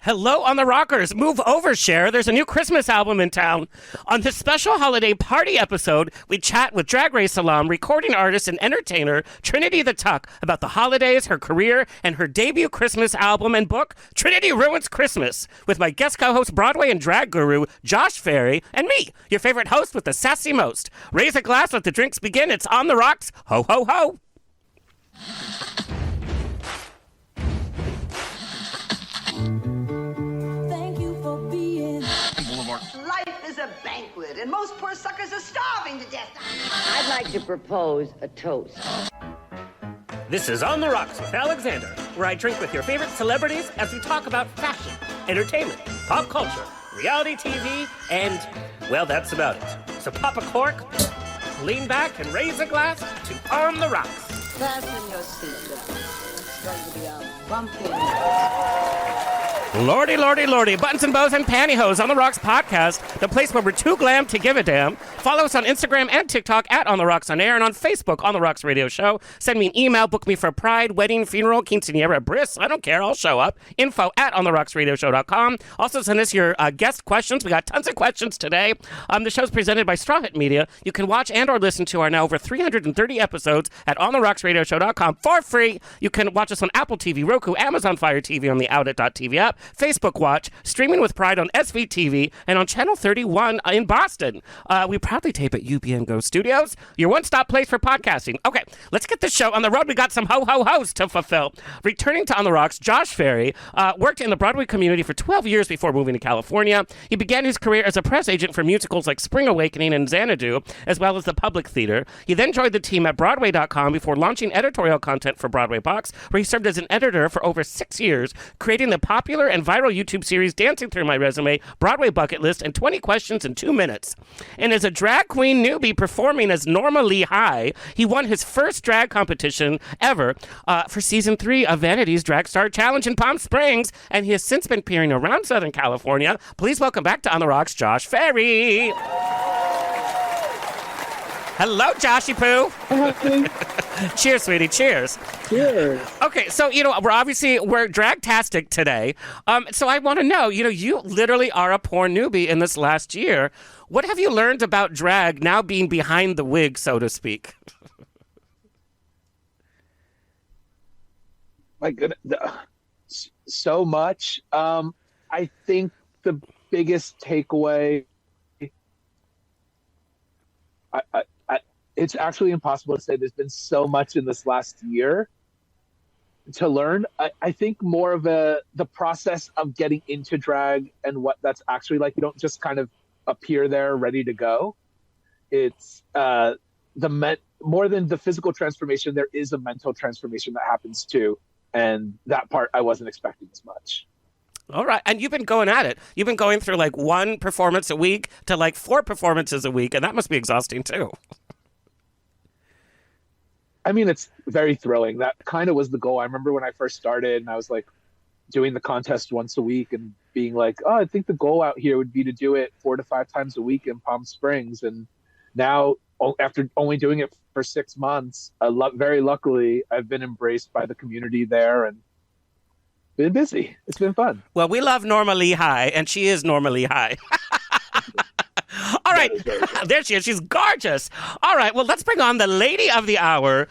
Hello on the Rockers. Move over, Cher. There's a new Christmas album in town. On this special holiday party episode, we chat with Drag Race alum, recording artist, and entertainer Trinity the Tuck about the holidays, her career, and her debut Christmas album and book, Trinity Ruins Christmas, with my guest co-host, Broadway and drag guru, Josh Ferri, and me, your favorite host with the sassy most. Raise a glass, let the drinks begin. It's On the Rocks. Ho, ho, ho. Life is a banquet, and most poor suckers are starving to death. I'd like to propose a toast. This is On the Rocks with Alexander, where I drink with your favorite celebrities as we talk about fashion, entertainment, pop culture, reality TV, and, well, that's about it. So pop a cork, lean back, and raise a glass to On the Rocks. Fasten your seatbelt. It's going to be a bumpy. Lordy, lordy, lordy. Buttons and bows and pantyhose on the Rocks podcast, the place where we're too glam to give a damn. Follow us on Instagram and TikTok at On the Rocks on Air, and on Facebook, On the Rocks Radio Show. Send me an email, book me for pride, wedding, funeral, quinceañera, bris. I don't care. I'll show up. Info at ontherocksradioshow.com. Also send us your guest questions. We got tons of questions today. The show's presented by Straw Hat Media. You can watch and or listen to our now over 330 episodes at ontherocksradioshow.com for free. You can watch us on Apple TV, Roku, Amazon Fire TV on the Outlet.tv app, Facebook Watch, streaming with pride on SVTV, and on Channel 31 in Boston. We proudly tape at UBNGO Studios, your one-stop place for podcasting. Okay, let's get the show on the road. We got some ho-ho-hos to fulfill. Returning to On the Rocks, Josh Ferri worked in the Broadway community for 12 years before moving to California. He began his career as a press agent for musicals like Spring Awakening and Xanadu, as well as the Public Theater. He then joined the team at Broadway.com before launching editorial content for Broadway Box, where he served as an editor for over 6 years, creating the popular and viral YouTube series Dancing Through My Resume, Broadway Bucket List, and 20 Questions in 2 minutes. And as a drag queen newbie performing as Norma Lee High, he won his first drag competition ever for Season 3 of Vanity's Drag Star Challenge in Palm Springs, and he has since been appearing around Southern California. Please welcome back to On the Rocks, Josh Ferri. Hello, Joshy Poo. Cheers, sweetie. Cheers. Cheers. Okay, so, we're drag-tastic today. So I want to know, you literally are a porn newbie in this last year. What have you learned about drag now being behind the wig, so to speak? My goodness. So much. I think the biggest takeaway, it's actually impossible to say. There's been so much in this last year to learn. I think more of the process of getting into drag and what that's actually like. You don't just kind of appear there ready to go. It's more than the physical transformation, there is a mental transformation that happens too. And that part I wasn't expecting as much. All right. And you've been going at it. You've been going through like 1 performance a week to like 4 performances a week. And that must be exhausting too. I mean, it's very thrilling. That kind of was the goal. I remember when I first started and I was like doing the contest once a week and being like, oh, I think the goal out here would be to do it 4 to 5 times a week in Palm Springs. And now, after only doing it for 6 months, very luckily, I've been embraced by the community there and been busy. It's been fun. Well, we love Norma Lee High, and she is Norma Lee High. All right. There she is. She's gorgeous. All right. Well, let's bring on the lady of the hour.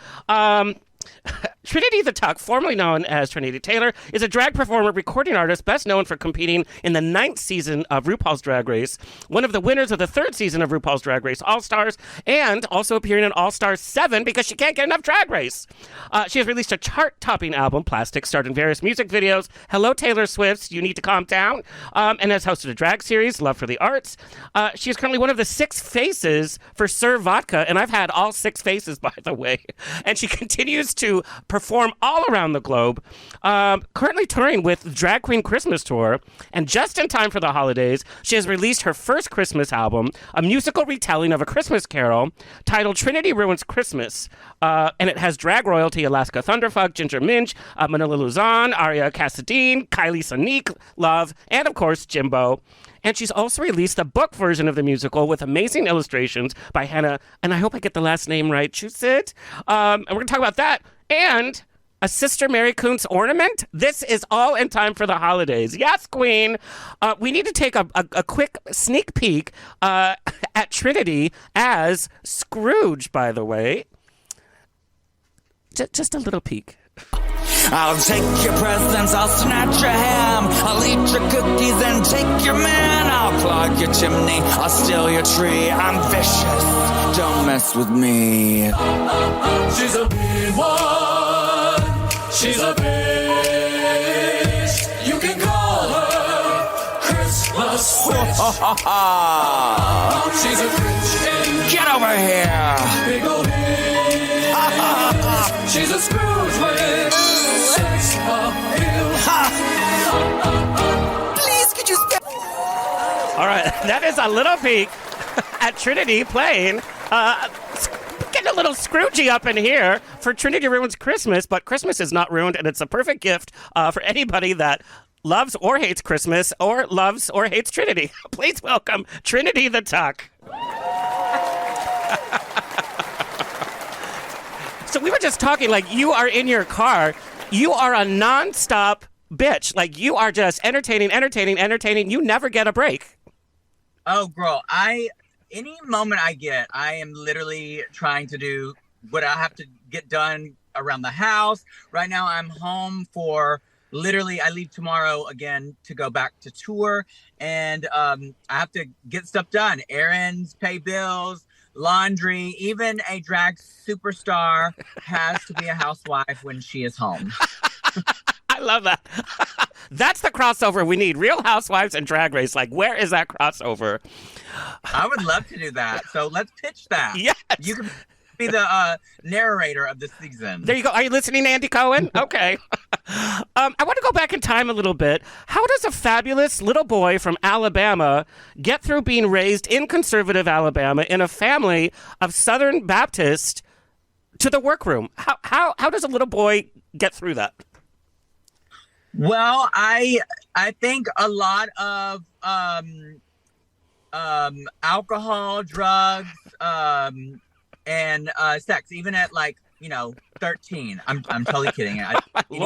Trinity the Tuck, formerly known as Trinity Taylor, is a drag performer, recording artist, best known for competing in the 9th season of RuPaul's Drag Race, one of the winners of the 3rd season of RuPaul's Drag Race All-Stars, and also appearing in All-Stars 7 because she can't get enough Drag Race. She has released a chart-topping album, Plastic, starred in various music videos, Hello Taylor Swift's You Need to Calm Down, and has hosted a drag series, Love for the Arts. She is currently one of the 6 faces for Sir Vodka, and I've had all 6 faces, by the way. And she continues to perform all around the globe, currently touring with Drag Queen Christmas Tour, and just in time for the holidays, she has released her first Christmas album, a musical retelling of A Christmas Carol titled Trinity Ruins Christmas, and it has drag royalty Alaska Thunderfuck, Ginger Minj, Manila Luzon, Aria Cassadine, Kylie Sonique, Love, and of course Jimbo. And she's also released a book version of the musical with amazing illustrations by Hannah, and I hope I get the last name right, Chusit. And we're going to talk about that. And A Sister Mary Kuntz ornament? This is all in time for the holidays. Yes, Queen. We need to take a quick sneak peek at Trinity as Scrooge, by the way. Just a little peek. I'll take your presents, I'll snatch your ham, I'll eat your cookies and take your man, I'll clog your chimney, I'll steal your tree, I'm vicious, don't mess with me. She's a mean one, she's a bitch, you can call her Christmas witch. She's a Grinch. Get over here. Big old bitch. She's a Scrooge witch. Sex appeal. Please, could you step? All right, that is a little peek at Trinity playing. Getting a little Scroogey up in here for Trinity Ruins Christmas, but Christmas is not ruined, and it's a perfect gift for anybody that loves or hates Christmas or loves or hates Trinity. Please welcome Trinity the Tuck. So we were just talking, like, you are in your car. You are a nonstop bitch. Like, you are just entertaining. You never get a break. Oh, girl, any moment I get, I am literally trying to do what I have to get done around the house. Right now, I'm home for literally, I leave tomorrow again to go back to tour. And I have to get stuff done. Errands, pay bills, laundry. Even a drag superstar has to be a housewife when she is home. I love that. That's the crossover we need. Real Housewives and Drag Race. Like, where is that crossover? I would love to do that. So let's pitch that. Yes. You can be the narrator of the season. There you go. Are you listening, Andy Cohen? Okay. I want to go back in time a little bit. How does a fabulous little boy from Alabama get through being raised in conservative Alabama in a family of Southern Baptist to the workroom? How does a little boy get through that? Well, I think a lot of alcohol, drugs, and sex, even at 13. I'm totally kidding. Any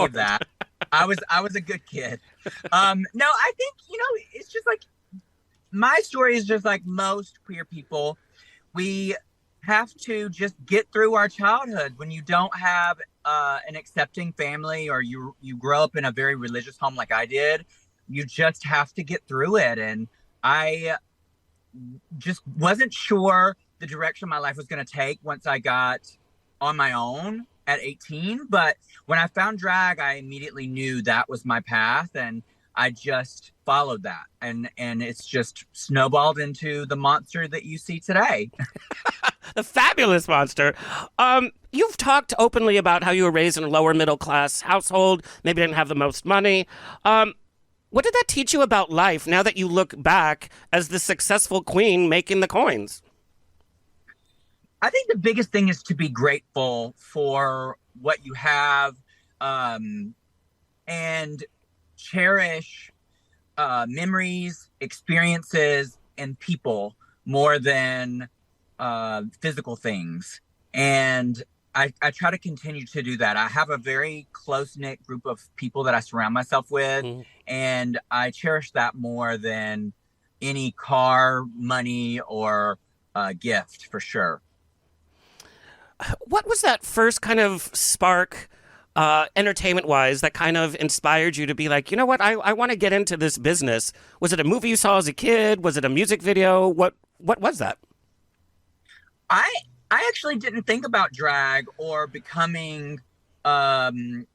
of that. I was a good kid. No, I think it's just like my story is just like most queer people. We have to just get through our childhood when you don't have an accepting family, or you grow up in a very religious home like I did. You just have to get through it. And I just wasn't sure the direction my life was going to take once I got on my own at 18. But when I found drag, I immediately knew that was my path, and I just followed that. And it's just snowballed into the monster that you see today. The fabulous monster. You've talked openly about how you were raised in a lower middle class household, maybe didn't have the most money. What did that teach you about life now that you look back as the successful queen making the coins? I think the biggest thing is to be grateful for what you have, and cherish memories, experiences, and people more than physical things. And I try to continue to do that. I have a very close-knit group of people that I surround myself with, and I cherish that more than any car, money, or gift, for sure. What was that first kind of spark, entertainment-wise, that kind of inspired you to be like, you know what, I want to get into this business? Was it a movie you saw as a kid? Was it a music video? What was that? I actually didn't think about drag or becoming an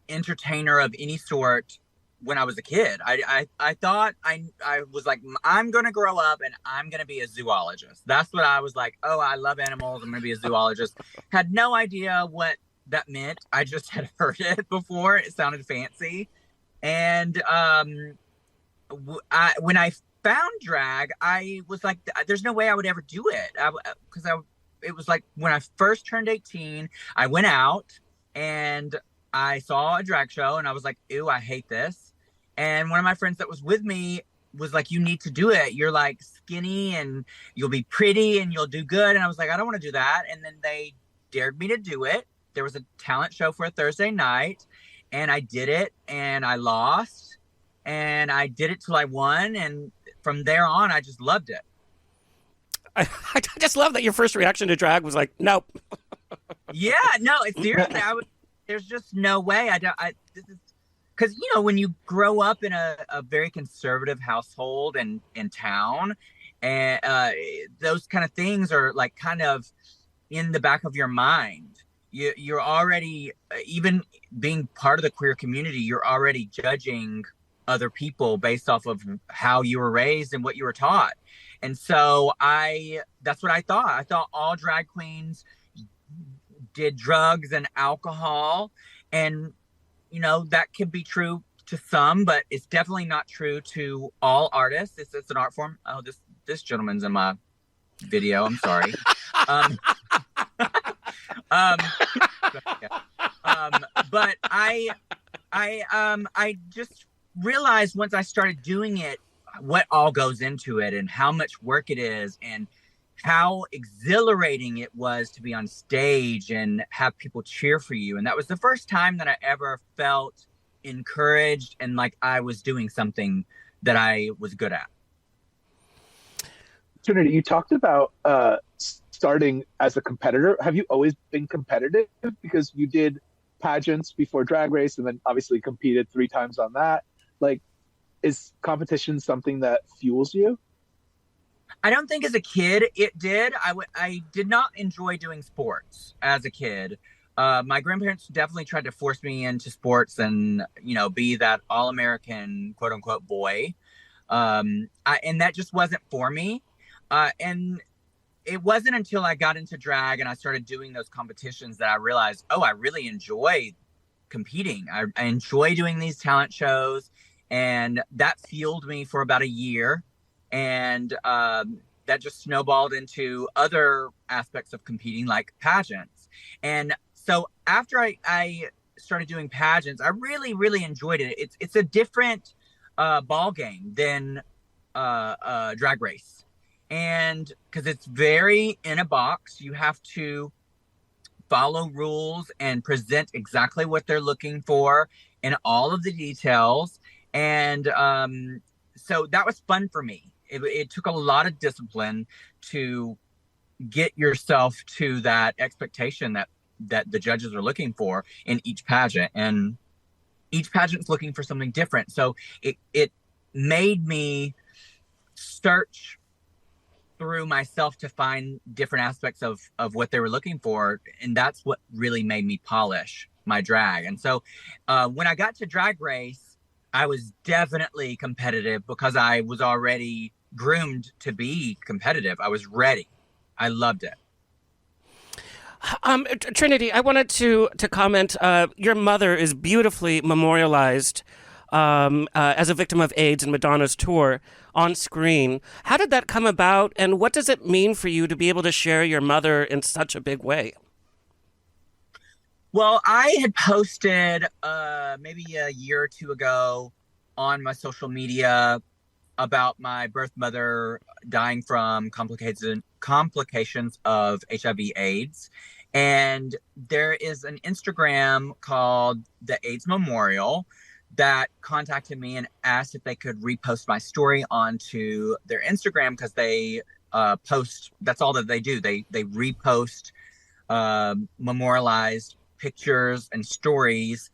entertainer of any sort when I was a kid. I thought I was like, I'm going to grow up and I'm going to be a zoologist. That's what I was like. Oh, I love animals. I'm going to be a zoologist. Had no idea what that meant. I just had heard it before. It sounded fancy. And when I found drag, I was like, there's no way I would ever do it. Because it was like when I first turned 18, I went out and I saw a drag show and I was like, ew, I hate this. And one of my friends that was with me was like, you need to do it. You're like skinny and you'll be pretty and you'll do good. And I was like, I don't want to do that. And then they dared me to do it. there was a talent show for a Thursday night, and I did it, and I lost, and I did it till I won, and from there on, I just loved it. I just love that your first reaction to drag was like, nope. Yeah, no, seriously, there's just no way. This is because, you know, when you grow up in a very conservative household and in town, and those kind of things are like kind of in the back of your mind. You're already, even being part of the queer community, you're already judging other people based off of how you were raised and what you were taught. And so that's what I thought. I thought all drag queens did drugs and alcohol, and you know, that could be true to some, but it's definitely not true to all artists. It's an art form. Oh, this gentleman's in my video. I'm sorry. But I just realized once I started doing it, what all goes into it and how much work it is and how exhilarating it was to be on stage and have people cheer for you. And that was the first time that I ever felt encouraged and like I was doing something that I was good at. Trinity, you talked about starting as a competitor. Have you always been competitive? Because you did pageants before Drag Race and then obviously competed 3 times on that. Like, is competition something that fuels you? I don't think as a kid it did. I did not enjoy doing sports as a kid. My grandparents definitely tried to force me into sports and, you know, be that all-American, quote unquote, boy. And that just wasn't for me. And it wasn't until I got into drag and I started doing those competitions that I realized, oh, I really enjoy competing. I enjoy doing these talent shows. And that fueled me for about a year. And that just snowballed into other aspects of competing, like pageants. And so after I started doing pageants, I really, really enjoyed it. It's a different ball game than Drag Race. And because it's very in a box, you have to follow rules and present exactly what they're looking for in all of the details. And so that was fun for me. It took a lot of discipline to get yourself to that expectation that the judges are looking for in each pageant. And each pageant's looking for something different. So it made me search through myself to find different aspects of what they were looking for. And that's what really made me polish my drag. And so when I got to Drag Race, I was definitely competitive because I was already groomed to be competitive. I was ready. I loved it. Trinity, I wanted to comment. Your mother is beautifully memorialized as a victim of AIDS in Madonna's tour on screen. How did that come about, and what does it mean for you to be able to share your mother in such a big way? Well, I had posted maybe a year or two ago on my social media about my birth mother dying from complications of HIV/AIDS. And there is an Instagram called the AIDS Memorial that contacted me and asked if they could repost my story onto their Instagram because they post, that's all that they do. They repost memorialized pictures and stories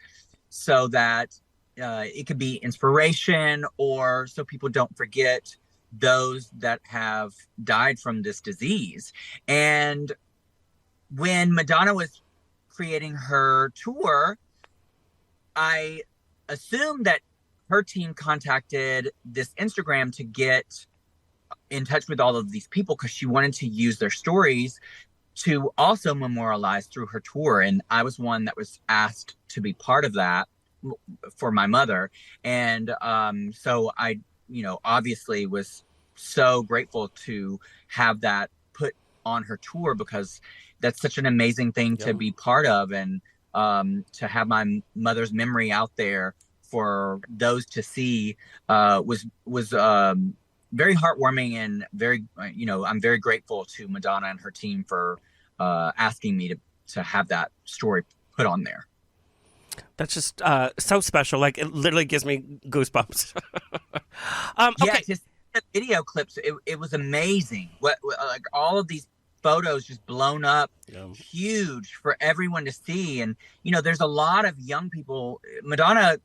so that it could be inspiration or so people don't forget those that have died from this disease. And when Madonna was creating her tour, I assumed that her team contacted this Instagram to get in touch with all of these people because she wanted to use their stories to also memorialize through her tour. And I was one that was asked to be part of that for my mother. And so I, obviously was so grateful to have that put on her tour because that's such an amazing thing to be part of. And to have my mother's memory out there for those to see was very heartwarming and very, I'm very grateful to Madonna and her team for asking me to have that story put on there. That's just so special. Like, it literally gives me goosebumps. Yeah, Okay. just the video clips. It was amazing. What like all of these photos just blown up, huge for everyone to see. And there's a lot of young people. Madonna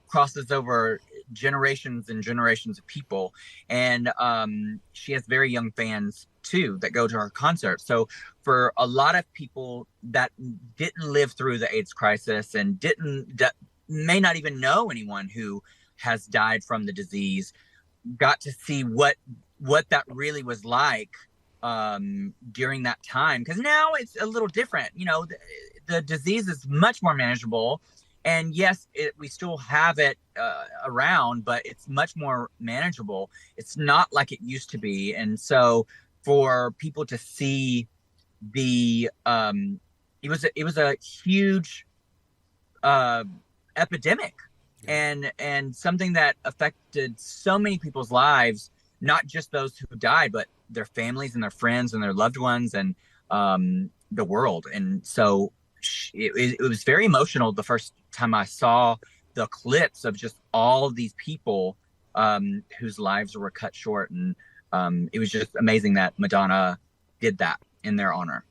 crosses over generations and generations of people, and she has very young fans too that go to her concerts. So for a lot of people that didn't live through the AIDS crisis and that may not even know anyone who has died from the disease, got to see what that really was like during that time. Because now it's a little different. The disease is much more manageable. And yes, we still have it around, but it's much more manageable. It's not like it used to be. And so for people to see it was a huge epidemic, and something that affected so many people's lives, not just those who died, but their families and their friends and their loved ones and the world. And so it was very emotional the first time I saw the clips of just all these people whose lives were cut short. And it was just amazing that Madonna did that in their honor.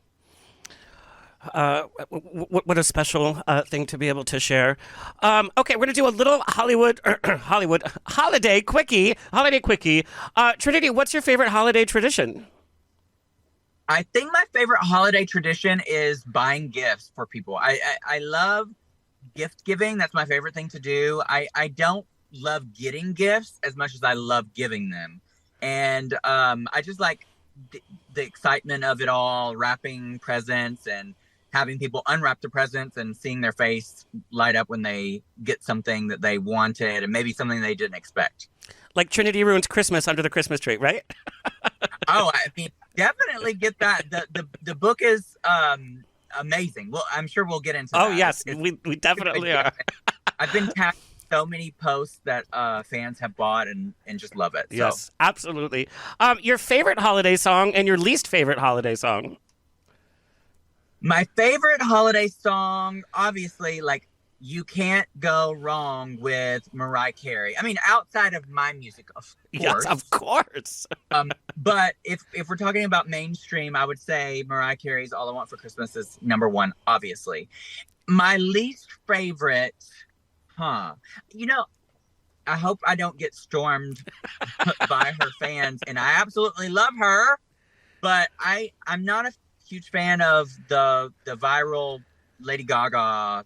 What a special thing to be able to share. Okay, we're going to do a little holiday quickie. Trinity, what's your favorite holiday tradition? I think my favorite holiday tradition is buying gifts for people. I love gift giving. That's my favorite thing to do. I don't love getting gifts as much as I love giving them. And I just like the excitement of it all, wrapping presents and having people unwrap the presents and seeing their face light up when they get something that they wanted and maybe something they didn't expect. Like Trinity Ruins Christmas under the Christmas tree, right? Oh, I mean, definitely get that. The book is amazing. Well, I'm sure we'll get into that. Oh, yes, we definitely are. I've been tagged so many posts that fans have bought and just love it. So. Yes, absolutely. Your favorite holiday song and your least favorite holiday song? My favorite holiday song, obviously, like, you can't go wrong with Mariah Carey. I mean, outside of my music, of course. Yes, of course. But if we're talking about mainstream, I would say Mariah Carey's All I Want for Christmas is number one, obviously. My least favorite, I hope I don't get stormed by her fans, and I absolutely love her, but I'm not a huge fan of the viral Lady Gaga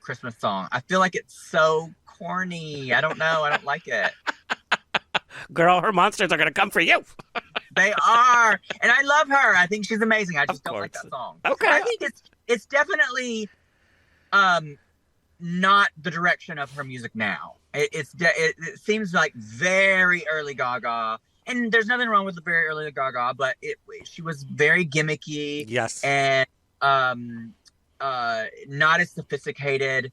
Christmas song. I feel like it's so corny. I don't know. I don't like it. Girl, her monsters are going to come for you. They are. And I love her. I think she's amazing. I just don't like that song. Okay. I think it's definitely not the direction of her music now. It seems like very early Gaga. And there's nothing wrong with the very early Gaga, but she was very gimmicky. Yes. And not as sophisticated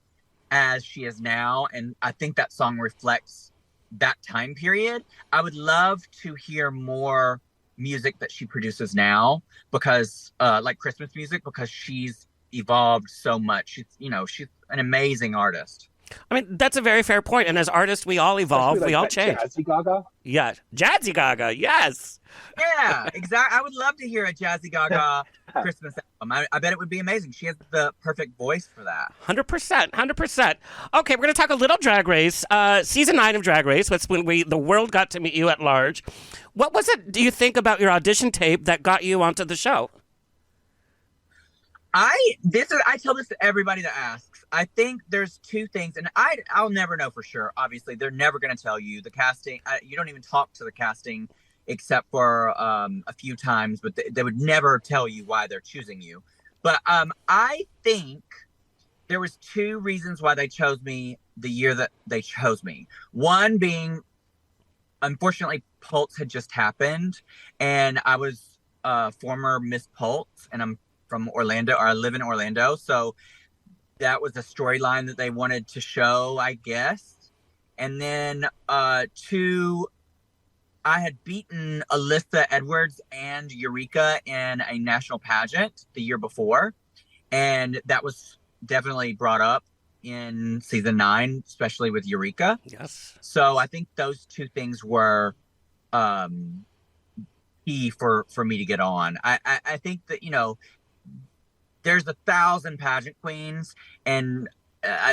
as she is now. And I think that song reflects that time period. I would love to hear more music that she produces now, because like Christmas music, because she's evolved so much. She's an amazing artist. I mean, that's a very fair point. And as artists, we all evolve. We all change. Jazzy Gaga? Yeah. Jazzy Gaga. Yes. Yeah, exactly. I would love to hear a Jazzy Gaga Christmas album. I bet it would be amazing. She has the perfect voice for that. 100%. Okay, we're going to talk a little Drag Race. Season 9 of Drag Race, that's when the world got to meet you at large. What was it, do you think, about your audition tape that got you onto the show? I tell this to everybody that asks. I think there's two things, and I'll never know for sure. Obviously, they're never going to tell you the casting. You don't even talk to the casting except for a few times, but they would never tell you why they're choosing you. But I think there was two reasons why they chose me the year that they chose me. One being, unfortunately, Pulse had just happened, and I was former Miss Pulse, and I'm from Orlando, or I live in Orlando. So that was a storyline that they wanted to show, I guess. And then two, I had beaten Alyssa Edwards and Eureka in a national pageant the year before. And that was definitely brought up in season 9, especially with Eureka. Yes. So I think those two things were key for me to get on. I think that, there's 1,000 pageant queens, and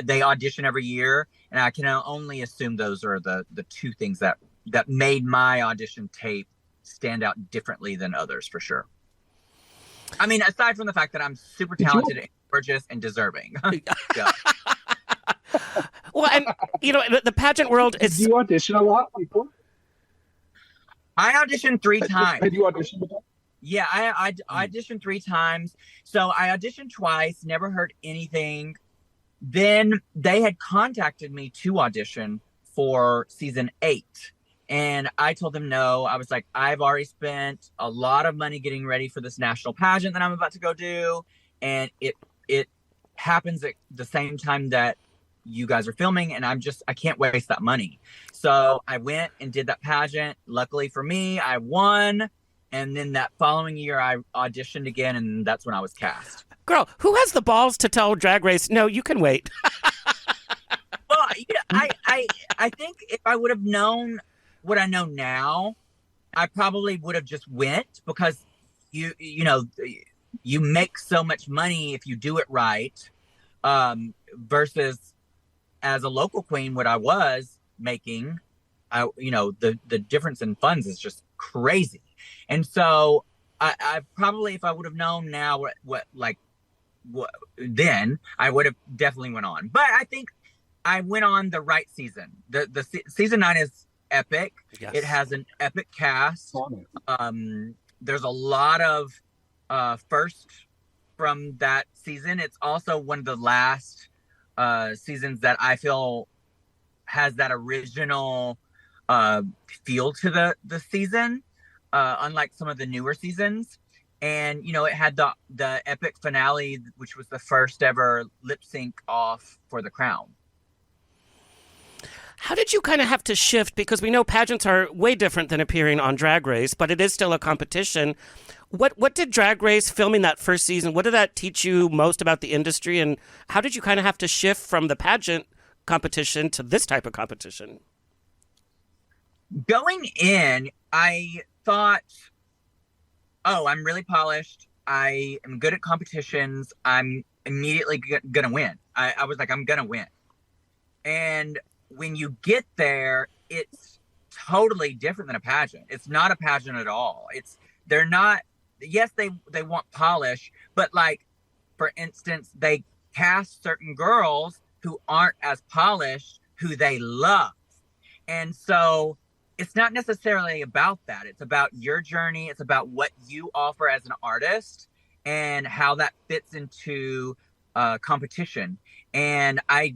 they audition every year, and I can only assume those are the two things that made my audition tape stand out differently than others, for sure. I mean, aside from the fact that I'm super talented and gorgeous and deserving. Yeah. Well, and the pageant world is. Do you audition a lot, people? I auditioned 3 times. Have you auditioned before? Yeah, I auditioned 3 times. So I auditioned twice, never heard anything. Then they had contacted me to audition for season 8. And I told them no. I was like, I've already spent a lot of money getting ready for this national pageant that I'm about to go do. And it happens at the same time that you guys are filming, and I can't waste that money. So I went and did that pageant. Luckily for me, I won. And then that following year, I auditioned again, and that's when I was cast. Girl, who has the balls to tell Drag Race, no, you can wait? Well, I think if I would have known what I know now, I probably would have just went, because you make so much money if you do it right, versus as a local queen, what I was making, the difference in funds is just crazy. And so I probably, if I would have known now what then, I would have definitely went on. But I think I went on the right season. The season 9 is epic. Yes. It has an epic cast. There's a lot of first from that season. It's also one of the last seasons that I feel has that original feel to the season, unlike some of the newer seasons. And it had the epic finale, which was the first ever lip sync off for the crown. How did you kind of have to shift? Because we know pageants are way different than appearing on Drag Race, but it is still a competition. What did Drag Race filming that first season, what did that teach you most about the industry? And how did you kind of have to shift from the pageant competition to this type of competition? Going in, I thought, I'm really polished. I am good at competitions. I'm immediately going to win. I was like, I'm going to win. And when you get there, it's totally different than a pageant. It's not a pageant at all. They're not, yes, they want polish, but like, for instance, they cast certain girls who aren't as polished, who they love. And so it's not necessarily about that. It's about your journey. It's about what you offer as an artist and how that fits into competition. And I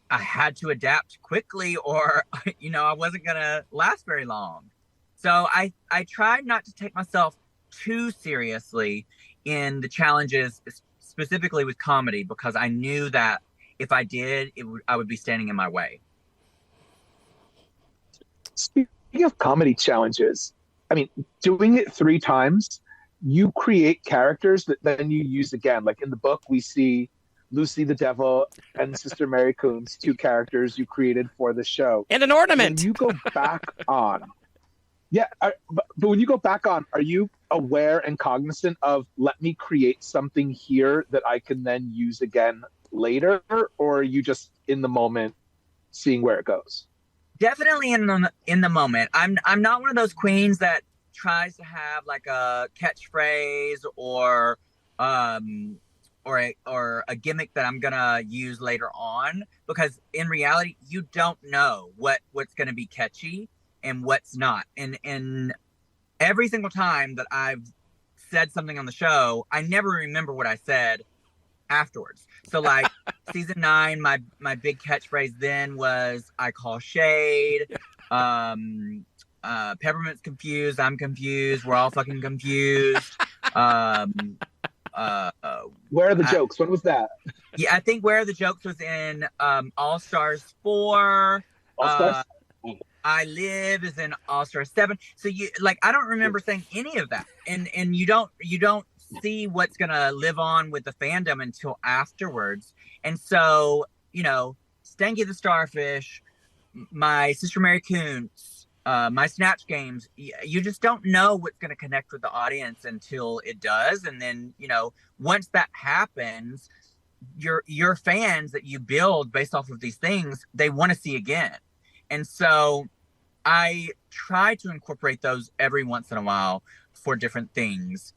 had to adapt quickly, or, I wasn't going to last very long. So I tried not to take myself too seriously in the challenges, specifically with comedy, because I knew that if I did, I would be standing in my way. Speaking of comedy challenges, I mean, doing it 3 times, you create characters that then you use again. Like in the book, we see Lucy the Devil and Sister Mary Kuntz, 2 characters you created for the show. And an ornament. When you go back on, but when you go back on, are you aware and cognizant of, let me create something here that I can then use again later, or are you just in the moment seeing where it goes? Definitely in the moment. I'm not one of those queens that tries to have like a catchphrase or a gimmick that I'm gonna use later on, because in reality you don't know what's gonna be catchy and what's not. And every single time that I've said something on the show, I never remember what I said afterwards. So like season 9, my big catchphrase then was, I call shade. Peppermint's confused. I'm confused. We're all fucking confused. Where are the jokes? When was that? Yeah, I think Where Are the Jokes was in All Stars 4. All Stars? I Live is in All Stars 7. So I don't remember saying any of that. And you don't see what's gonna live on with the fandom until afterwards. And so, Stanky the Starfish, my Sister Mary Kuntz, my Snatch Games, you just don't know what's going to connect with the audience until it does. And then, once that happens, your fans that you build based off of these things, they want to see again. And so I try to incorporate those every once in a while for different things.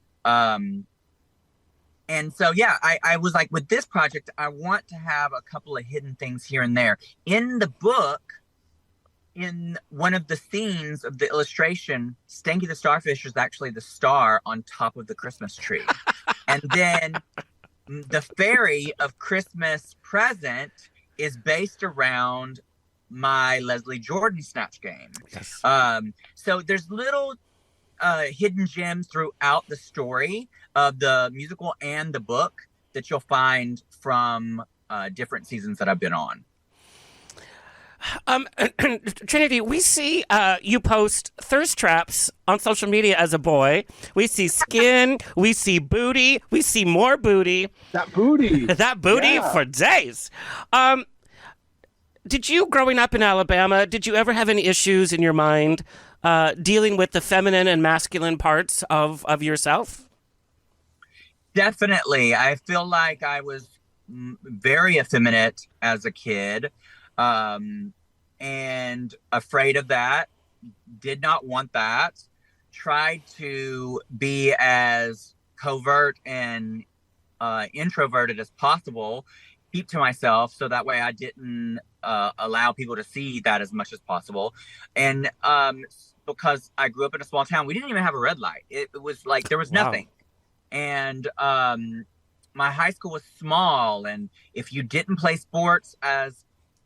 And so, yeah, I was like, with this project, I want to have a couple of hidden things here and there. In the book, in one of the scenes of the illustration, Stanky the Starfish is actually the star on top of the Christmas tree. And then the fairy of Christmas Present is based around my Leslie Jordan Snatch Game. Yes. So there's little hidden gems throughout the story of the musical and the book that you'll find from different seasons that I've been on. Trinity, we see you post thirst traps on social media as a boy. We see skin, we see booty, we see more booty. That booty. That booty Yeah. for days. Did you, growing up in Alabama, did you ever have any issues in your mind dealing with the feminine and masculine parts of yourself? Definitely. I feel like I was very effeminate as a kid, and afraid of that, did not want that, tried to be as covert and introverted as possible, keep to myself so that way I didn't allow people to see that as much as possible. And because I grew up in a small town, we didn't even have a red light. It was like there was nothing. And my high school was small, and if you didn't play sports as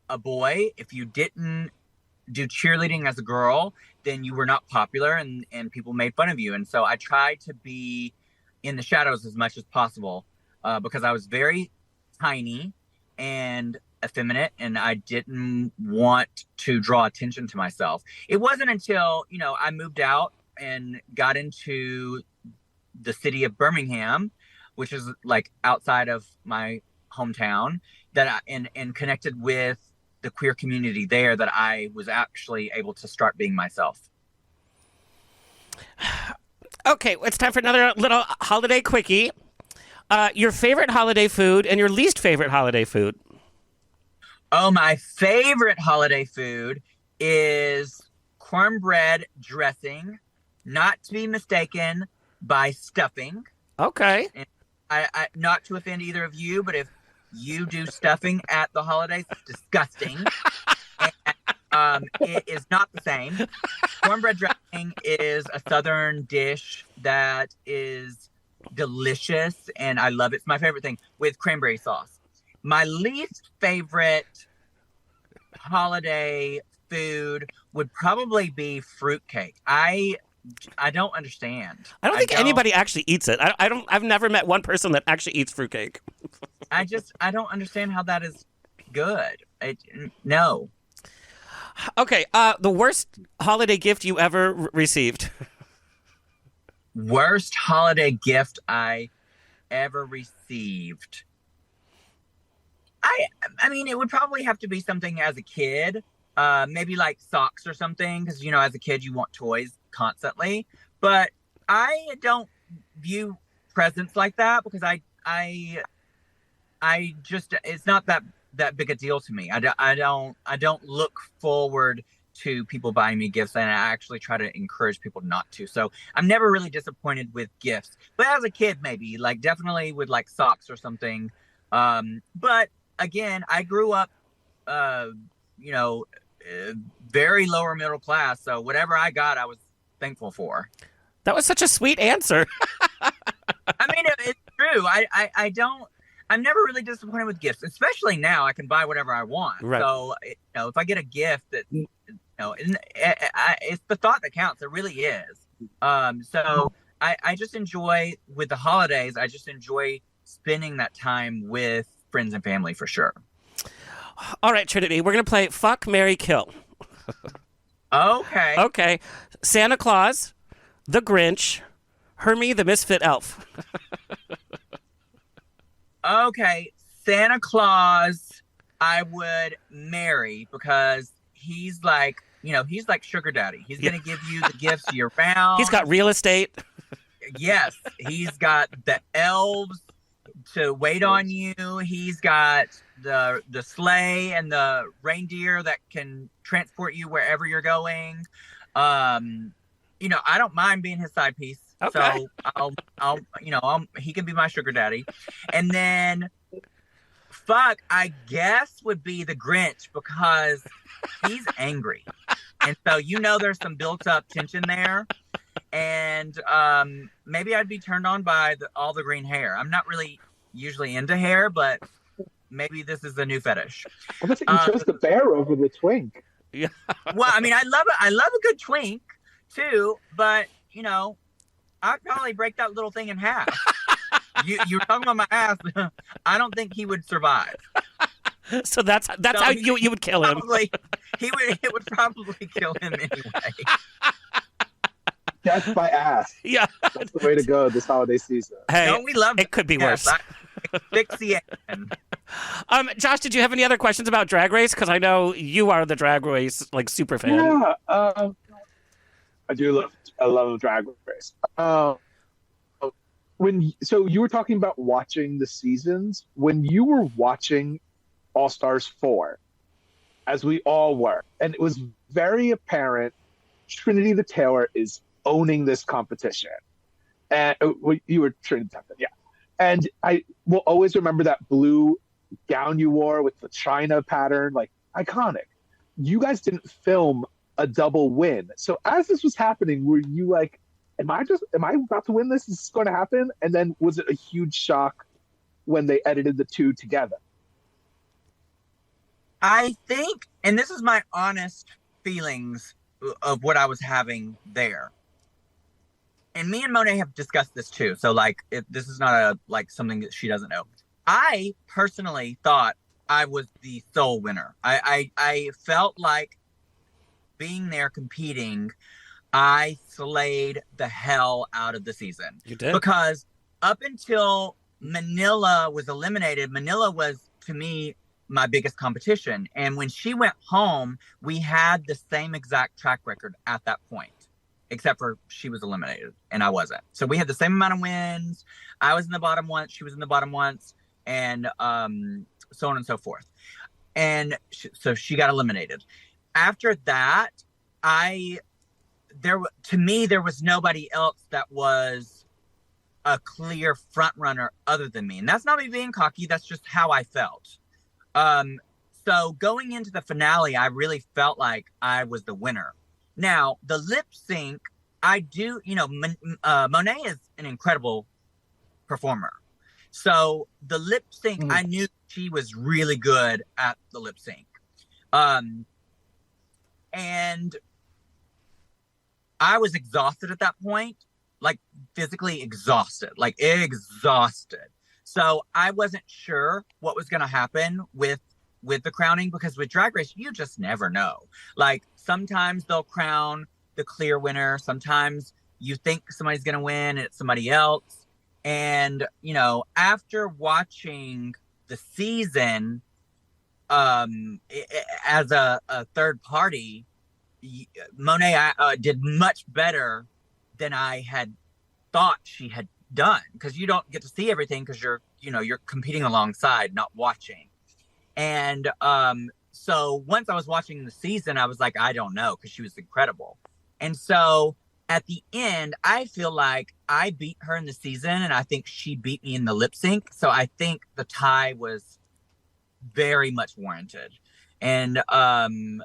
a boy, if you didn't do cheerleading as a girl, then you were not popular, and people made fun of you. And so I tried to be in the shadows as much as possible because I was very tiny and effeminate, and I didn't want to draw attention to myself. It wasn't until, I moved out and got into the city of Birmingham, which is like outside of my hometown, that and connected with the queer community there, that I was actually able to start being myself. Okay, it's time for another little holiday quickie. Your favorite holiday food and your least favorite holiday food? Oh, my favorite holiday food is cornbread dressing, not to be mistaken by stuffing. Okay. And I not to offend either of you, but if you do stuffing at the holidays, it's disgusting. And, it is not the same. Cornbread dressing is a Southern dish that is delicious, and I love it. It's my favorite thing, with cranberry sauce. My least favorite holiday food would probably be fruitcake. I don't understand. I don't think anybody actually eats it. I've never met one person that actually eats fruitcake. I don't understand how that is good. No. Okay, the worst holiday gift you ever received? Worst holiday gift I ever received. I mean, it would probably have to be something as a kid, maybe like socks or something, because as a kid you want toys constantly. But I don't view presents like that because I just, it's not that big a deal to me. I don't look forward to people buying me gifts, and I actually try to encourage people not to. So I'm never really disappointed with gifts. But as a kid, maybe like definitely with like socks or something. But again, I grew up, very lower middle class. So whatever I got, I was thankful for. That was such a sweet answer. I mean, it's true. I'm never really disappointed with gifts, especially now. I can buy whatever I want. Right. So, if I get a gift that, it's the thought that counts. It really is. So I just enjoy, with the holidays, I just enjoy spending that time with friends and family for sure. All right, Trinity, we're going to play Fuck, Marry, Kill. Okay. Okay. Santa Claus, the Grinch, Hermie the Misfit Elf. Okay, Santa Claus, I would marry because he's like, he's like sugar daddy. He's gonna give you the gifts year round. He's got real estate. Yes, he's got the elves to wait on you. He's got the sleigh and the reindeer that can transport you wherever you're going. I don't mind being his side piece. Okay. So he can be my sugar daddy. And then I guess would be the Grinch because he's angry. And so there's some built up tension there. And maybe I'd be turned on by all the green hair. I'm not really usually into hair, but maybe this is a new fetish. I think you chose the bear over the twink. Yeah. Well, I mean, I love a good twink too, but I'd probably break that little thing in half. You were talking about my ass. I don't think he would survive. So that's how you would kill him. It would probably kill him anyway. Death by ass. Yeah. That's the way to go this holiday season. Hey, no, we love it. Could be worse. Asphyxiation. Josh, did you have any other questions about Drag Race? Because I know you are the Drag Race super fan. Yeah, I do love Drag Race. So you were talking about watching the seasons when you were watching All Stars 4, as we all were, and it was very apparent Trinity the Tailor is owning this competition. And you were Trinity the Tuck, yeah. And I will always remember that blue gown you wore with the China pattern, like iconic. You guys didn't film a double win. So as this was happening, were you like, am I about to win this? Is this going to happen? And then was it a huge shock when they edited the two together? I think, and this is my honest feelings of what I was having there. And me and Monet have discussed this too. So this is not something that she doesn't know. I personally thought I was the sole winner. I felt like being there competing, I slayed the hell out of the season. You did? Because up until Manila was eliminated, Manila was, to me, my biggest competition. And when she went home, we had the same exact track record at that point, except for she was eliminated and I wasn't. So we had the same amount of wins. I was in the bottom once, she was in the bottom once, and so on and so forth. And so she got eliminated. After that, to me, there was nobody else that was a clear front runner other than me. And that's not me being cocky. That's just how I felt. So going into the finale, I really felt like I was the winner. Now, the lip sync, I do, Monet is an incredible performer. So the lip sync, I knew she was really good at the lip sync. And I was exhausted at that point, like physically exhausted. So I wasn't sure what was going to happen with the crowning, because with Drag Race, you just never know. Like sometimes they'll crown the clear winner. Sometimes you think somebody's going to win and it's somebody else. And, after watching the season as a third party, Monet did much better than I had thought she had done, because you don't get to see everything because you're competing alongside, not watching. And so once I was watching the season, I was like, I don't know, because she was incredible. And so at the end, I feel like I beat her in the season, and I think she beat me in the lip sync. So I think the tie was very much warranted. And and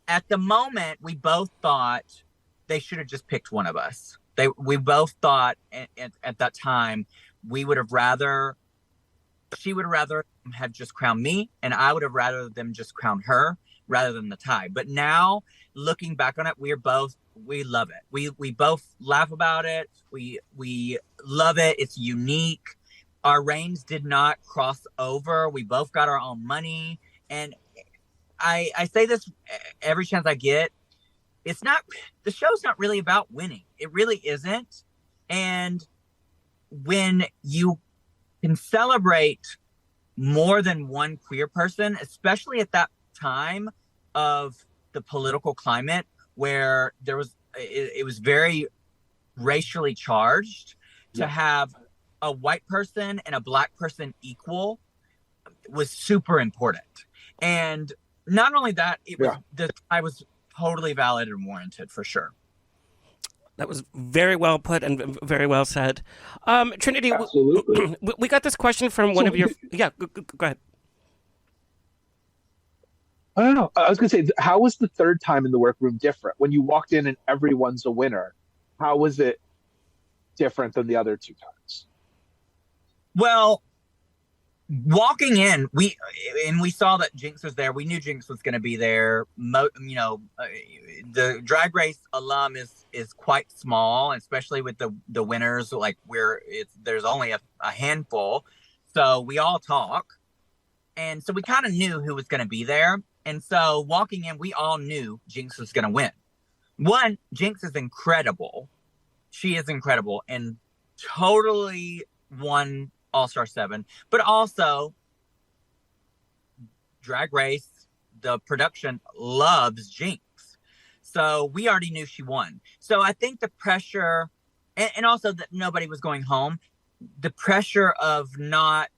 at the moment, we both thought they should have just picked one of us. We both thought at that time she would have rather have just crowned me, and I would have rather them just crown her rather than the tie. But now looking back on it, we love it. We both laugh about it. We love it. It's unique. Our reigns did not cross over. We both got our own money. And I say this every chance I get. The show's not really about winning. It really isn't. And when you can celebrate more than one queer person, especially at that time of the political climate where it was very racially charged. To have a white person and a black person equal was super important. And not only that, I was totally valid and warranted for sure. That was very well put and very well said. Trinity, Absolutely. we got this question from one of your... Yeah, go ahead. I don't know. I was going to say, how was the third time in the workroom different? When you walked in and everyone's a winner, how was it different than the other two times? Well, walking in, we saw that Jinx was there. We knew Jinx was going to be there. The Drag Race alum is quite small, especially with the winners. Like there's only a handful, so we all talk, and so we kind of knew who was going to be there. And so walking in, we all knew Jinx was going to win. One, Jinx is incredible. She is incredible and totally won All-Star 7. But also, Drag Race, the production loves Jinx. So we already knew she won. So I think the pressure, and also that nobody was going home, the pressure of not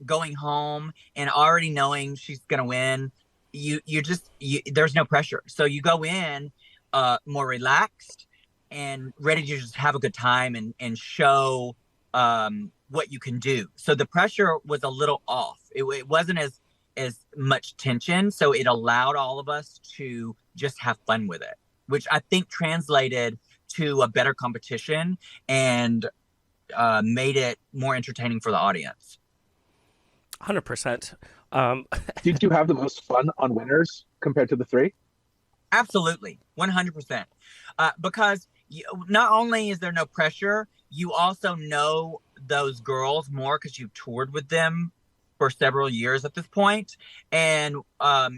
going home and already knowing she's going to win, there's no pressure. So you go in more relaxed and ready to just have a good time and show what you can do. So the pressure was a little off. It wasn't as much tension. So it allowed all of us to just have fun with it, which I think translated to a better competition and made it more entertaining for the audience. 100%. Did you have the most fun on winners compared to the three? Absolutely. 100%. Because not only is there no pressure, you also know those girls more because you've toured with them for several years at this point, and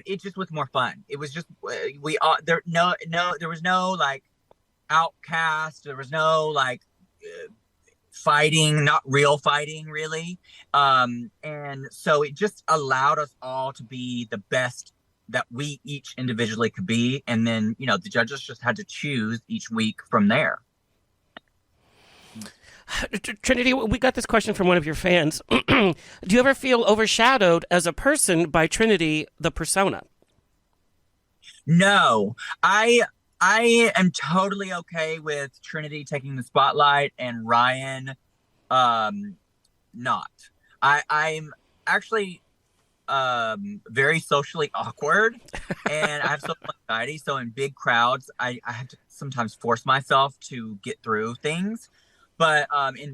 it just was more fun. It was just there was no like outcast. There was no like fighting, not real fighting really, and so it just allowed us all to be the best that we each individually could be, and then the judges just had to choose each week from there. Trinity, we got this question from one of your fans. Do you ever feel overshadowed as a person by Trinity, the persona? No, I am totally okay with Trinity taking the spotlight and Ryan not. I'm actually very socially awkward and I have social anxiety. So in big crowds, I have to sometimes force myself to get through things. But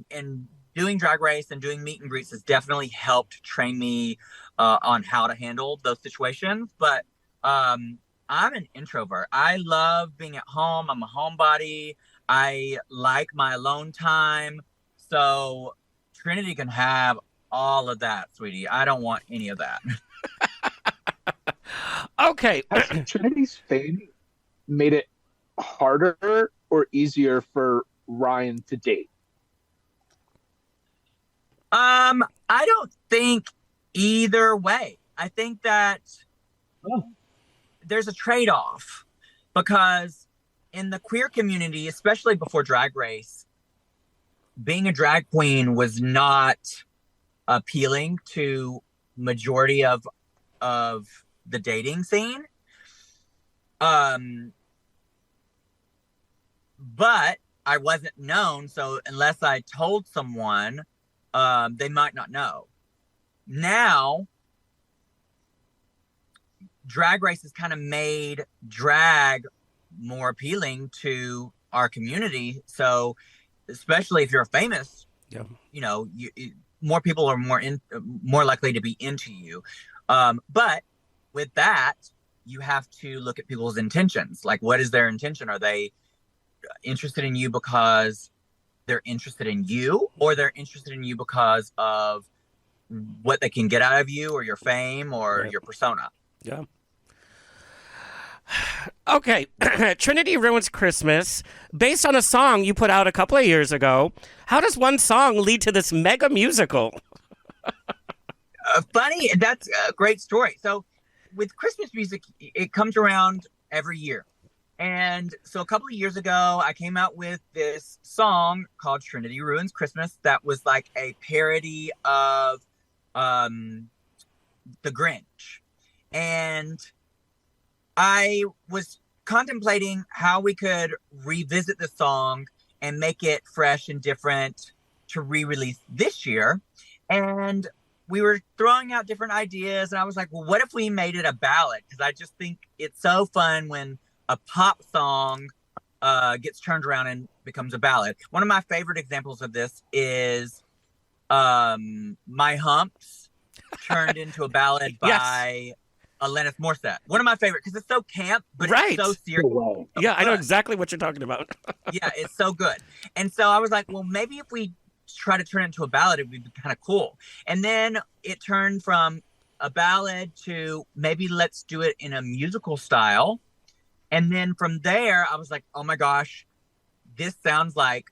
in doing Drag Race and doing meet and greets has definitely helped train me on how to handle those situations. But I'm an introvert. I love being at home. I'm a homebody. I like my alone time. So Trinity can have all of that, sweetie. I don't want any of that. Okay. Has Trinity's fame made it harder or easier for Ryan to date? I don't think either way. I think that there's a trade-off because in the queer community, especially before Drag Race, being a drag queen was not appealing to majority of the dating scene. But I wasn't known, so unless I told someone, they might not know. Now, Drag Race has kind of made drag more appealing to our community. So, especially if you're famous, more people are more likely to be into you. But with that, you have to look at people's intentions. Like, what is their intention? Are they interested in you because they're interested in you, or they're interested in you because of what they can get out of you, or your fame, or your persona? Yeah. Okay, Trinity Ruins Christmas, based on a song you put out a couple of years ago. How does one song lead to this mega musical? Funny, that's a great story. So with Christmas music, it comes around every year. And so a couple of years ago, I came out with this song called Trinity Ruins Christmas that was like a parody of The Grinch. And I was contemplating how we could revisit the song and make it fresh and different to re-release this year. And we were throwing out different ideas. And I was like, well, what if we made it a ballad? Because I just think it's so fun when a pop song gets turned around and becomes a ballad. One of my favorite examples of this is My Humps turned into a ballad by Alanis Morissette. One of my favorite, because it's so camp, but it's so serious. Wow. Yeah, I know exactly what you're talking about. Yeah, it's so good. And so I was like, well, maybe if we try to turn it into a ballad, it would be kind of cool. And then it turned from a ballad to maybe let's do it in a musical style. And then from there, I was like, oh my gosh, this sounds like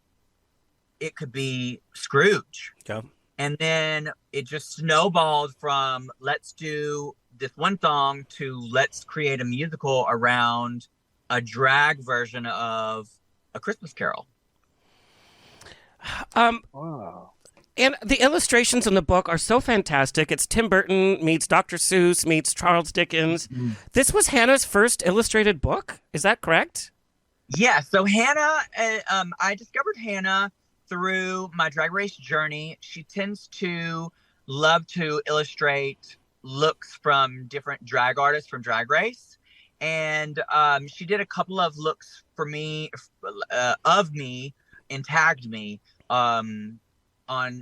it could be Scrooge. Yeah. And then it just snowballed from let's do this one song to let's create a musical around a drag version of A Christmas Carol. Wow. And the illustrations in the book are so fantastic. It's Tim Burton meets Dr. Seuss meets Charles Dickens. Mm-hmm. This was Hannah's first illustrated book. Is that correct? Yeah. So Hannah, I discovered Hannah through my Drag Race journey. She tends to love to illustrate looks from different drag artists from Drag Race. And she did a couple of looks for me, of me, and tagged me on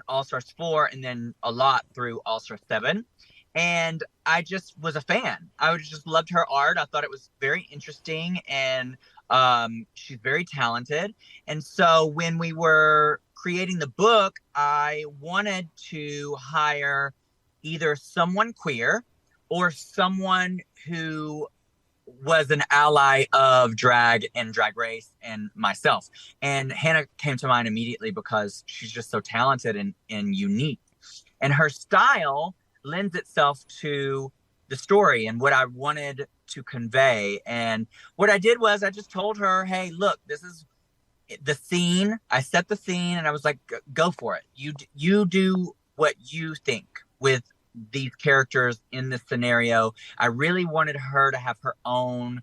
All Stars 4 and then a lot through All Stars 7. And I just was a fan. I just loved her art. I thought it was very interesting, and she's very talented. And so when we were creating the book, I wanted to hire either someone queer or someone who was an ally of drag and Drag Race and myself. And Hannah came to mind immediately because she's just so talented and unique. And her style lends itself to the story and what I wanted to convey. And what I did was I just told her, hey, look, this is the scene. I set the scene and I was like, go for it. You do what you think with these characters in this scenario. I really wanted her to have her own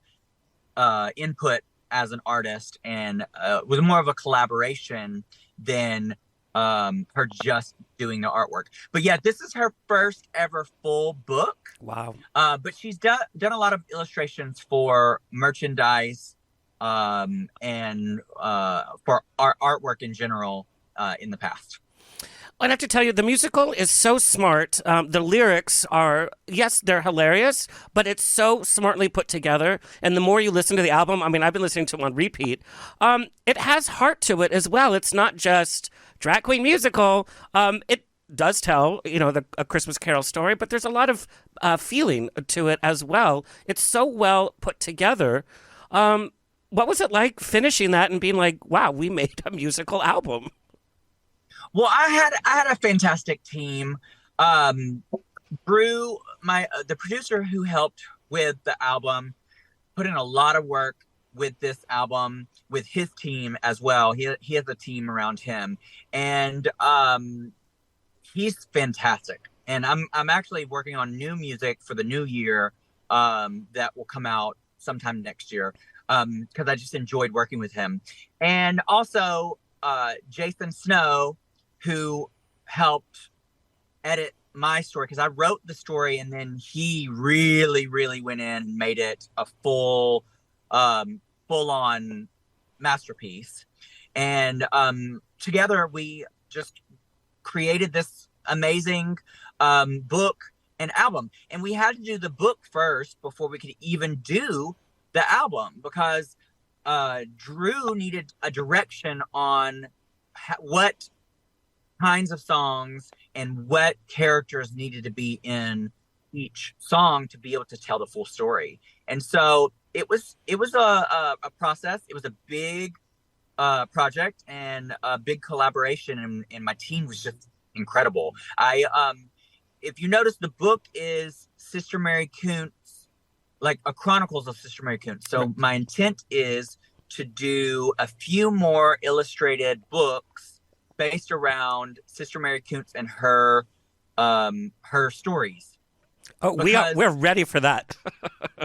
input as an artist, and it was more of a collaboration than her just doing the artwork. But yeah, this is her first ever full book. Wow. But she's done a lot of illustrations for merchandise and for our artwork in general in the past. I'd have to tell you, the musical is so smart. The lyrics are, yes, they're hilarious, but it's so smartly put together. And the more you listen to the album, I mean, I've been listening to it on repeat. It has heart to it as well. It's not just drag queen musical. It does tell, a Christmas Carol story, but there's a lot of feeling to it as well. It's so well put together. What was it like finishing that and being like, wow, we made a musical album? Well, I had a fantastic team. Brew, the producer who helped with the album, put in a lot of work with this album with his team as well. He has a team around him, and he's fantastic. And I'm actually working on new music for the new year that will come out sometime next year because I just enjoyed working with him. And also Jason Snow, who helped edit my story, because I wrote the story and then he really, really went in and made it a full-on masterpiece. And together we just created this amazing book and album. And we had to do the book first before we could even do the album, because Drew needed a direction on what kinds of songs and what characters needed to be in each song to be able to tell the full story. And so a process. It was a big project and a big collaboration, and my team was just incredible. If you notice, the book is Sister Mary Kuntz, like a chronicles of Sister Mary Kuntz. So my intent is to do a few more illustrated books based around Sister Mary Kuntz and her stories. Oh, we're ready for that.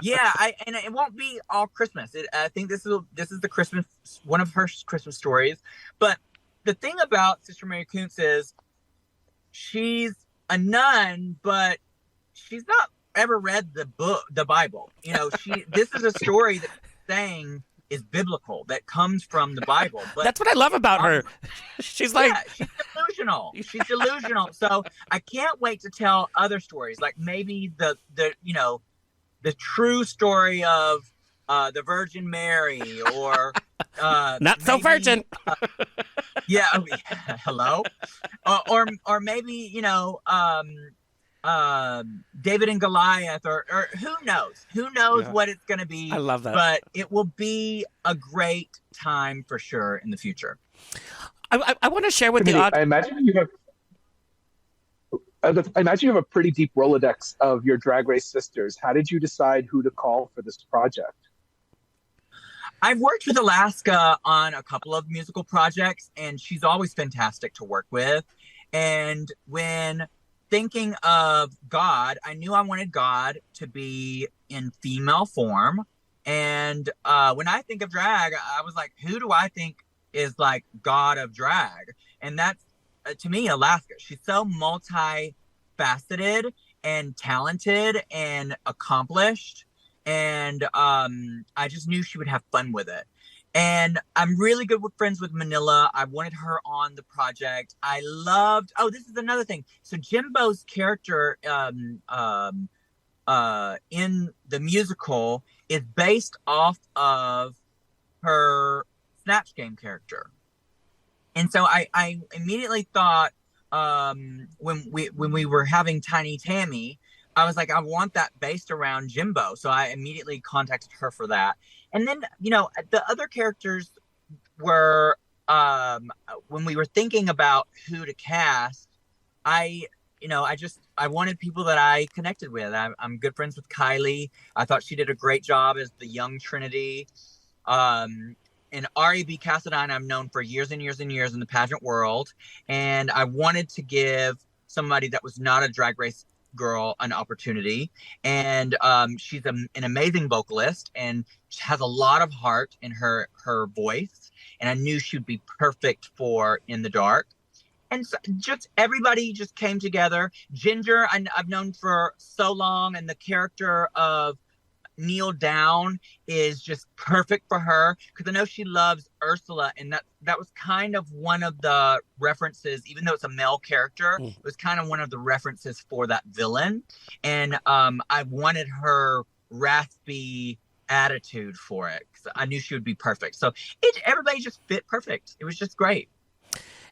Yeah, and it won't be all Christmas. I think this is the one of her Christmas stories. But the thing about Sister Mary Kuntz is she's a nun, but she's not ever read the Bible. You know, this is a story that she's saying is biblical, that comes from the Bible. But that's what I love about her. She's like, yeah, she's delusional. She's delusional. So I can't wait to tell other stories, like maybe the true story of the Virgin Mary, or not so virgin. Hello, or maybe David and Goliath, or who knows what it's going to be. I love that. But it will be a great time for sure in the future. I want to share with the audience. I imagine you have a pretty deep Rolodex of your Drag Race sisters. How did you decide who to call for this project? I've worked with Alaska on a couple of musical projects, and she's always fantastic to work with. And when thinking of God, I knew I wanted God to be in female form. And when I think of drag, I was like, who do I think is like God of drag? And that's, to me, Alaska. She's so multifaceted and talented and accomplished. And I just knew she would have fun with it. And I'm really good with friends with Manila. I wanted her on the project. I loved, this is another thing. So Jimbo's character in the musical is based off of her Snatch Game character. And so I immediately thought, when we were having Tiny Tammy, I was like, I want that based around Jimbo. So I immediately contacted her for that. And then, the other characters were, when we were thinking about who to cast, I wanted people that I connected with. I'm good friends with Kylie. I thought she did a great job as the young Trinity. And R.E.B. Cassadine, I've known for years and years and years in the pageant world. And I wanted to give somebody that was not a Drag Race girl an opportunity. And she's an amazing vocalist, and she has a lot of heart in her voice. And I knew she'd be perfect for In the Dark. And so just everybody just came together. Ginger, I've known for so long, and the character of Kneel Down is just perfect for her, because I know she loves Ursula, and that was kind of one of the references, even though it's a male character, it was kind of one of the references for that villain. And I wanted her raspy attitude for it, because I knew she would be perfect. So everybody just fit perfect. It was just great.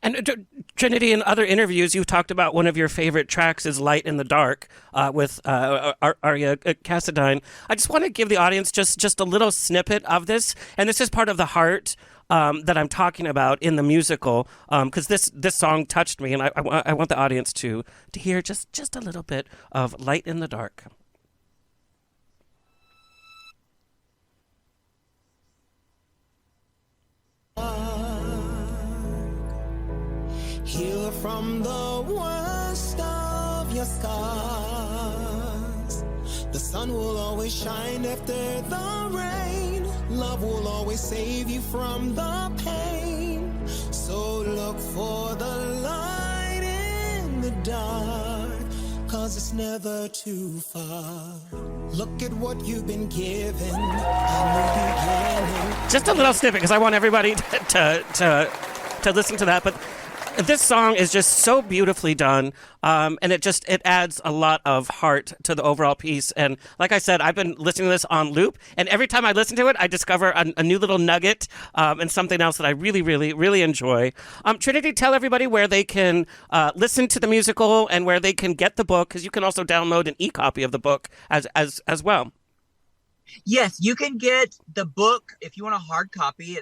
And Trinity, in other interviews, you've talked about one of your favorite tracks is Light in the Dark with Aria Cassadine. I just want to give the audience just a little snippet of this. And this is part of the heart that I'm talking about in the musical, because this song touched me. And I want the audience to hear just a little bit of Light in the Dark. Heal from the worst of your scars. The sun will always shine after the rain. Love will always save you from the pain. So look for the light in the dark, 'cause it's never too far. Look at what you've been given. Just a little snippet, because I want everybody to listen to that. But this song is just so beautifully done, and it adds a lot of heart to the overall piece. And like I said, I've been listening to this on loop, and every time I listen to it, I discover a new little nugget and something else that I really, really, really enjoy. Trinity, tell everybody where they can listen to the musical and where they can get the book, because you can also download an e-copy of the book as well. Yes, you can get the book if you want a hard copy.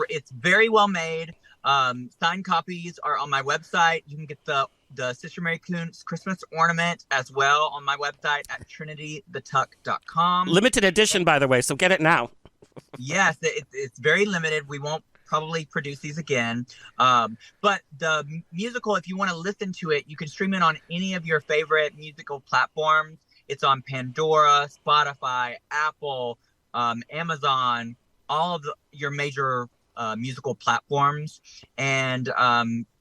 It's very well made. Signed copies are on my website. You can get the Sister Mary Kuntz Christmas ornament as well on my website at trinitythetuck.com. Limited edition, by the way, so get it now. Yes, it's very limited. We won't probably produce these again. But the musical, if you want to listen to it, you can stream it on any of your favorite musical platforms. It's on Pandora, Spotify, Apple, Amazon, all of your major musical platforms. And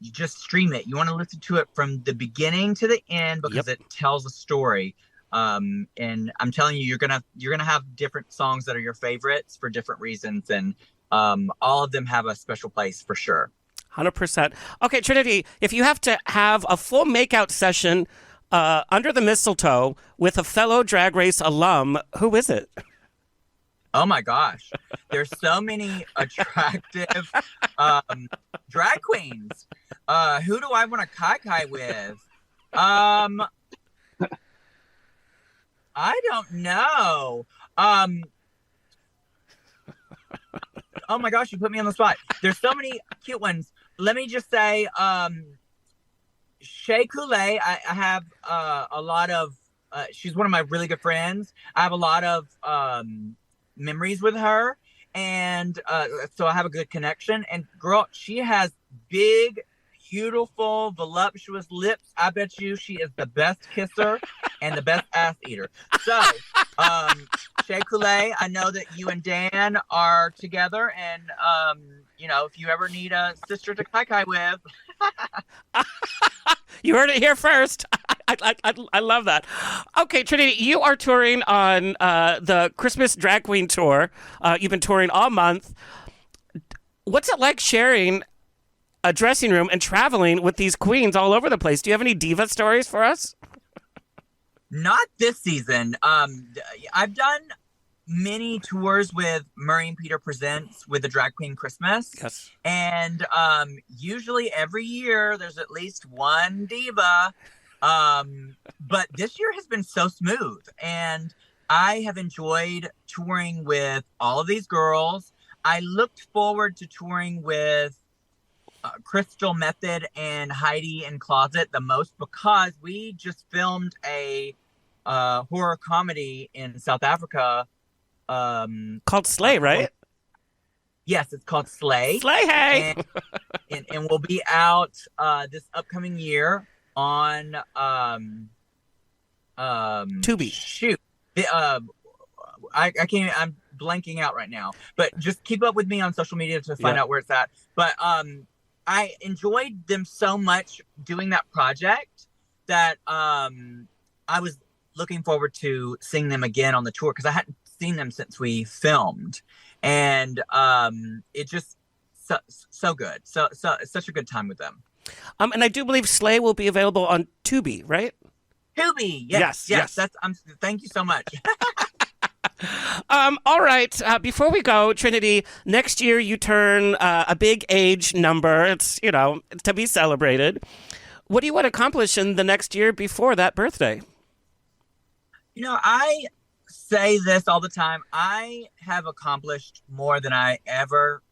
you just stream it. You want to listen to it from the beginning to the end because it tells a story. And I'm telling you, you're gonna have different songs that are your favorites for different reasons, and all of them have a special place for sure. 100%. Okay, Trinity, if you have to have a full makeout session under the mistletoe with a fellow Drag Race alum, who is it? Oh my gosh, there's so many attractive drag queens. Who do I want to kai with? I don't know. Oh my gosh, you put me on the spot. There's so many cute ones. Let me just say, Shea Coulee, I have a lot of, she's one of my really good friends. I have a lot of memories with her. And so I have a good connection. And girl, she has big, beautiful, voluptuous lips. I bet you she is the best kisser and the best ass eater. So, Shea Coulee, I know that you and Dan are together, and if you ever need a sister to kai with, you heard it here first. I love that. Okay, Trinity, you are touring on the Christmas Drag Queen Tour. You've been touring all month. What's it like sharing a dressing room and traveling with these queens all over the place? Do you have any diva stories for us? Not this season. I've done many tours with Murray and Peter Presents with the Drag Queen Christmas. Yes. And usually every year there's at least one diva. But this year has been so smooth. And I have enjoyed touring with all of these girls. I looked forward to touring with Crystal Method and Heidi in Closet the most because we just filmed a horror comedy in South Africa called Slay, right? Yes, it's called Slay. Slay, hey! And we'll be out this upcoming year on Tubi. Shoot, I can't. I'm blanking out right now. But just keep up with me on social media to find out where it's at. But I enjoyed them so much doing that project that I was looking forward to seeing them again on the tour because I hadn't seen them since we filmed, and it just so good. So it's such a good time with them. And I do believe Slay will be available on Tubi, right? Tubi, yes. That's. Thank you so much. All right. Before we go, Trinity, next year you turn a big age number. It's, to be celebrated. What do you want to accomplish in the next year before that birthday? I say this all the time. I have accomplished more than I ever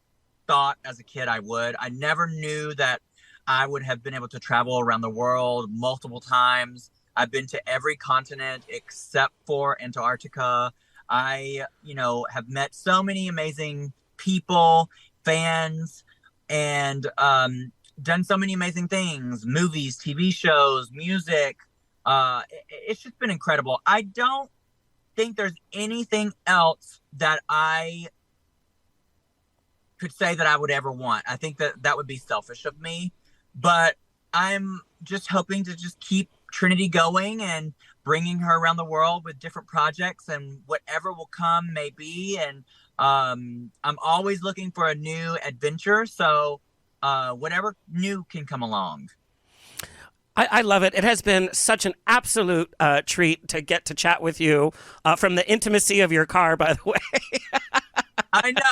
thought as a kid I would. I never knew that I would have been able to travel around the world multiple times. I've been to every continent except for Antarctica. I, have met so many amazing people, fans, and done so many amazing things, movies, TV shows, music. It's just been incredible. I don't think there's anything else that I could say that I would ever want. I think that would be selfish of me, but I'm just hoping to just keep Trinity going and bringing her around the world with different projects, and whatever will come may be. And I'm always looking for a new adventure. So whatever new can come along. I love it. It has been such an absolute treat to get to chat with you from the intimacy of your car, by the way. I know.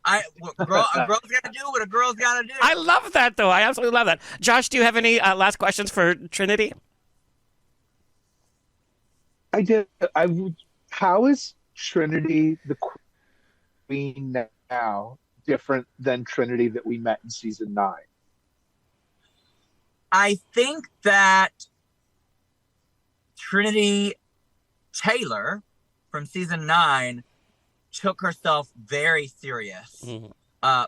A girl's got to do what a girl's got to do. I love that, though. I absolutely love that. Josh, do you have any last questions for Trinity? I did. How is Trinity the Queen now different than Trinity that we met in season 9? I think that Trinity Taylor from season 9 took herself very serious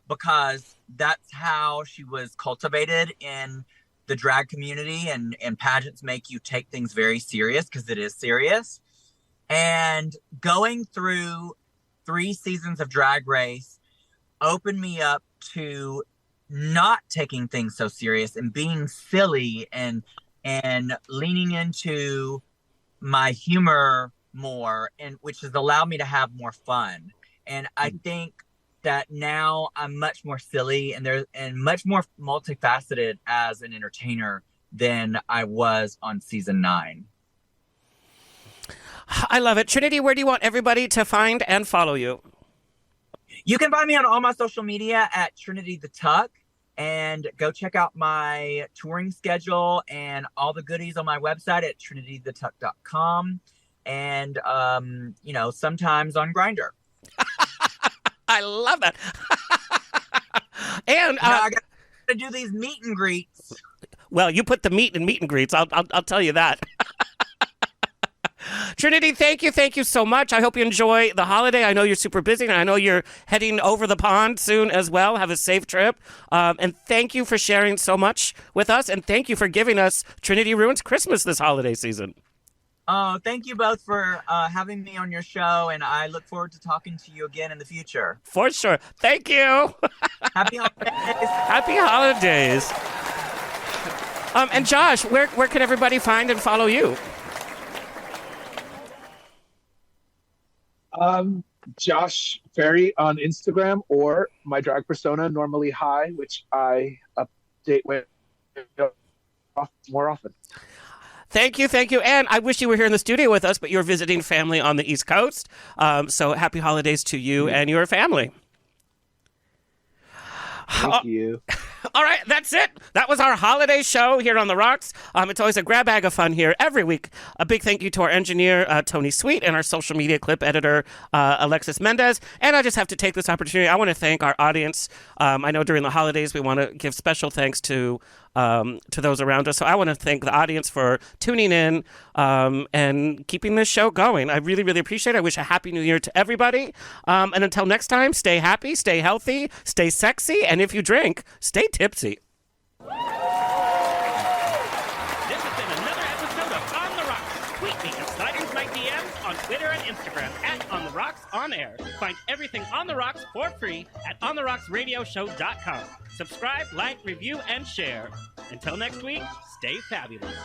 because that's how she was cultivated in the drag community, and pageants make you take things very serious because it is serious. And going through 3 seasons of Drag Race opened me up to not taking things so serious and being silly and leaning into my humor more, and which has allowed me to have more fun. And I think that now I'm much more silly and much more multifaceted as an entertainer than I was on season 9. I love it. Trinity, where do you want everybody to find and follow you? You can find me on all my social media at Trinity the Tuck, and go check out my touring schedule and all the goodies on my website at trinitythetuck.com, and sometimes on Grindr. I love that. And I got to do these meet and greets. Well, you put the meat in meet and greets. I'll tell you that. Trinity, thank you so much. I hope you enjoy the holiday. I know you're super busy, and I know you're heading over the pond soon as well. Have a safe trip. And thank you for sharing so much with us, and thank you for giving us Trinity Ruins Christmas this holiday season. Oh, thank you both for having me on your show, and I look forward to talking to you again in the future. For sure. Thank you. Happy holidays. Happy holidays. And Josh, where can everybody find and follow you? Josh Ferri on Instagram, or my drag persona, Normally High, which I update with more often. Thank you. And I wish you were here in the studio with us, but you're visiting family on the East Coast. So happy holidays to you and your family. Thank you. All right, that's it. That was our holiday show here on The Rocks. It's always a grab bag of fun here every week. A big thank you to our engineer, Tony Sweet, and our social media clip editor, Alexis Mendez. And I just have to take this opportunity. I want to thank our audience. I know during the holidays we want to give special thanks to those around us. So I want to thank the audience for tuning in and keeping this show going. I really, really appreciate it. I wish a happy new year to everybody. And until next time, stay happy, stay healthy, stay sexy, and if you drink, stay tipsy. This has been another episode of On the Rocks. Tweet me and slide into my DMs on Twitter and Instagram at On the Rocks On Air. Find everything On the Rocks for free at OnTheRocksRadioShow.com. Subscribe, like, review, and share. Until next week, stay fabulous.